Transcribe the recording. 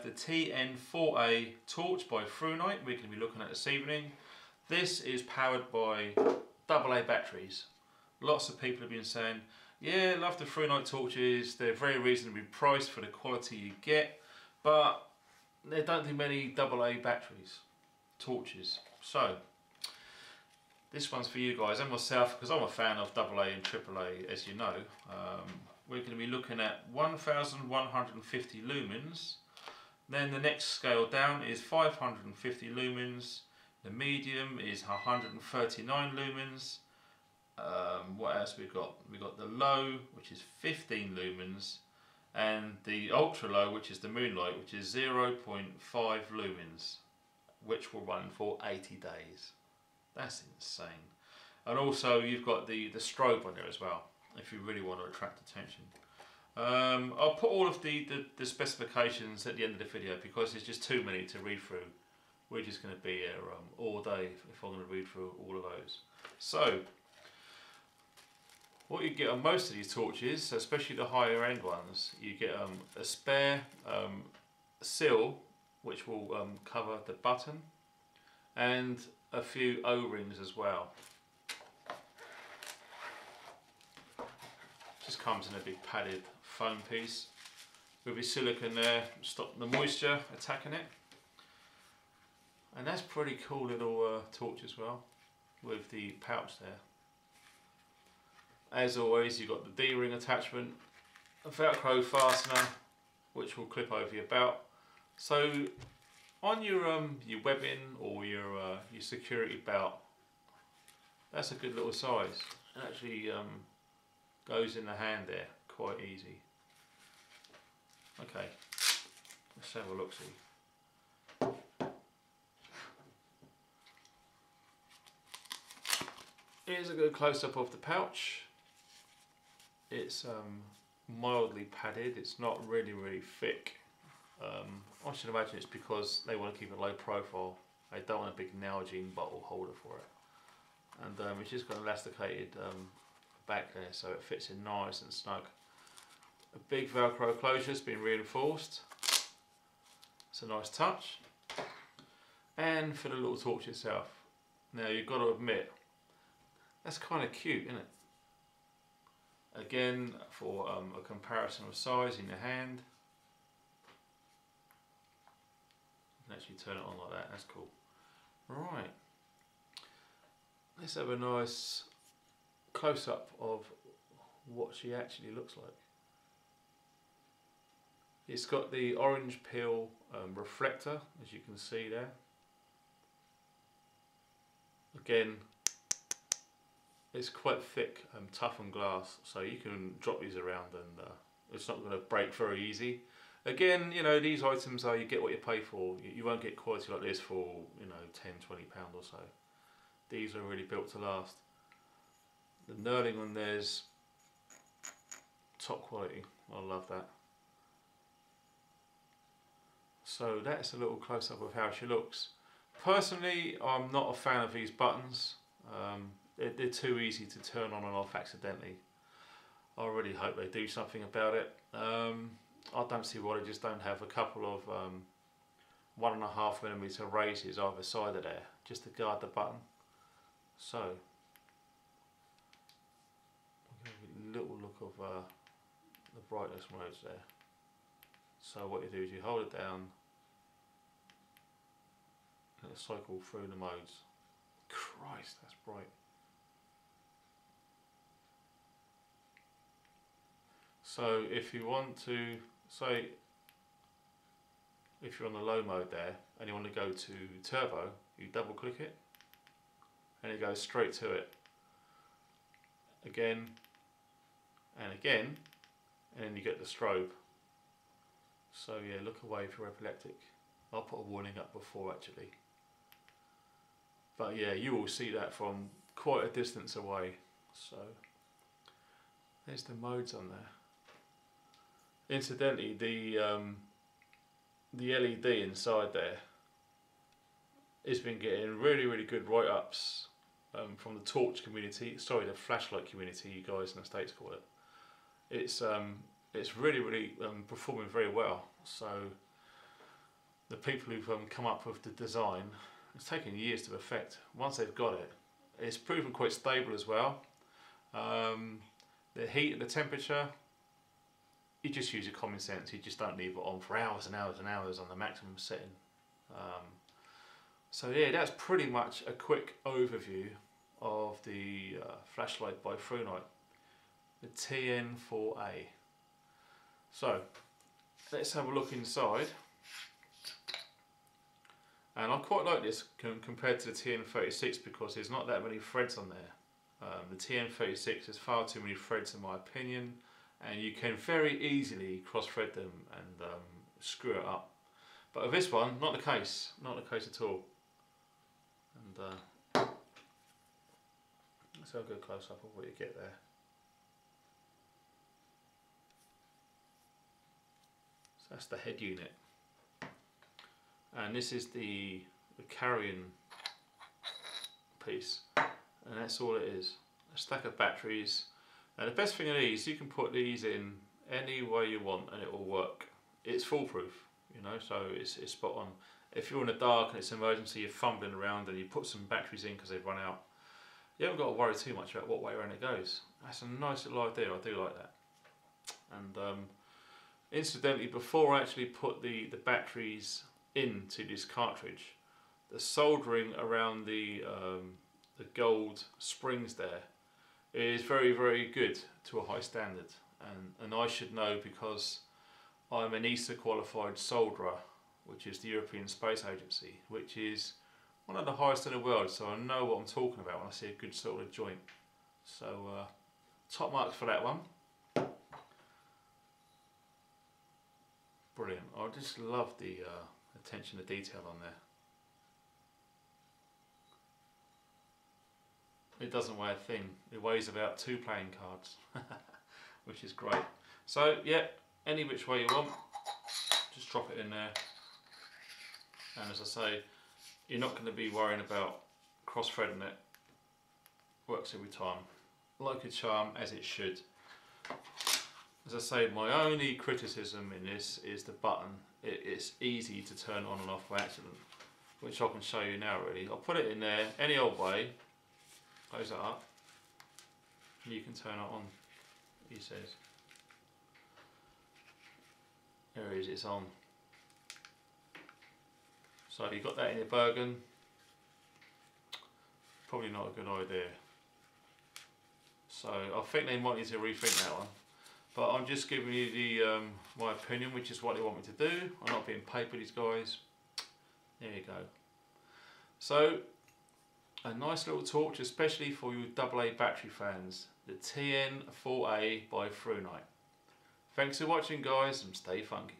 the TN4A torch by Thrunite we're going to be looking at this evening. This is powered by AA batteries. Lots of people have been saying, yeah, love the Thrunite torches, they're very reasonably priced for the quality you get, but they don't do many AA batteries, torches. So, this one's for you guys and myself, because I'm a fan of AA and AAA, as you know. We're going to be looking at 1150 lumens. Then the next scale down is 550 lumens. The medium is 139 lumens. What else we got? We got the low, which is 15 lumens, and the ultra low, which is the moonlight, which is 0.5 lumens, which will run for 80 days. That's insane. And also you've got the strobe on there as well, if you really want to attract attention. I'll put all of the specifications at the end of the video because there's just too many to read through. We're just going to be here all day if I'm going to read through all of those. So, what you get on most of these torches, especially the higher end ones, you get a spare seal which will cover the button, and a few O-rings as well. Just comes in a big padded foam piece with your silicone there, stop the moisture attacking it. And that's pretty cool little torch as well, with the pouch there. As always, you've got the D-ring attachment, a Velcro fastener which will clip over your belt. So on your webbing or your security belt, that's a good little size. It actually goes in the hand there quite easy. Okay, let's have a look-see. Here's a good close-up of the pouch. It's mildly padded, it's not really thick. I should imagine it's because they want to keep a low profile. They don't want a big Nalgene bottle holder for it. And it's just got an elasticated back there, so it fits in nice and snug. A big Velcro closure's been reinforced. It's a nice touch. And for the little torch itself. Now you've got to admit, that's kind of cute, isn't it? Again, for a comparison of size in your hand. You can actually turn it on like that, that's cool. Right, let's have a nice close-up of what she actually looks like. It's got the orange peel reflector, as you can see there. Again, it's quite thick and toughened glass, so you can drop these around and it's not going to break very easy. Again, you know, these items are, you get what you pay for. You won't get quality like this for, you know, £10–20 or so. These are really built to last. The knurling on there's top quality. I love that. So that's a little close-up of how she looks. Personally, I'm not a fan of these buttons. They're too easy to turn on and off accidentally. I really hope they do something about it. I don't see why they just don't have a couple of 1.5mm raises either side of there, just to guard the button. So, I'm going to get a little look of the brightness modes there. So what you do is you hold it down and it'll cycle through the modes. Christ, that's bright. So if you want to, say, if you're on the low mode there and you want to go to turbo, you double click it and it goes straight to it. Again and again, and then you get the strobe. So yeah, look away if you're epileptic. I'll put a warning up before actually. But yeah, you will see that from quite a distance away. So there's the modes on there. Incidentally, the LED inside there has been getting really good write-ups from the torch community. Sorry, the flashlight community, you guys in the States call it. It's really performing very well. So the people who've come up with the design, it's taken years to perfect. Once they've got it, it's proven quite stable as well. The heat and the temperature, you just use your common sense. You just don't leave it on for hours and hours and hours on the maximum setting. So yeah, that's pretty much a quick overview of the flashlight by Thrunite, the TN4A. So let's have a look inside. And I quite like this compared to the TN36 because there's not that many threads on there. The TN36 has far too many threads in my opinion, and you can very easily cross-thread them and screw it up. But with this one, not the case at all. And let's have a good close-up of what you get there. So that's the head unit. And this is the carrying piece, and that's all it is, a stack of batteries. Now the best thing of these, you can put these in any way you want and it will work. It's foolproof, you know, so it's spot on. If you're in the dark and it's an emergency, you're fumbling around and you put some batteries in because they've run out, you haven't got to worry too much about what way around it goes. That's a nice little idea, I do like that. And incidentally, before I actually put the batteries into this cartridge, the soldering around the gold springs there is very, very good to a high standard, and I should know because I'm an ESA qualified solderer, which is the European Space Agency, which is one of the highest in the world, so I know what I'm talking about when I see a good soldered joint. So top marks for that one. Brilliant. I just love the attention to detail on there. It doesn't weigh a thing. It weighs about 2 playing cards, which is great. So yeah, any which way you want, just drop it in there. And as I say, you're not going to be worrying about cross-threading it. Works every time, like a charm, as it should. As I say, my only criticism in this is the button. It's easy to turn on and off by accident, which I can show you now really. I'll put it in there any old way, close it up, and you can turn it on, he says. There it is, it's on. So you've got that in your Bergen, probably not a good idea. So I think they might need to rethink that one. But I'm just giving you the my opinion, which is what they want me to do. I'm not being paid by these guys. There you go. So a nice little torch, especially for you AA battery fans. The TN4A by Thrunite. Thanks for watching guys, and stay funky.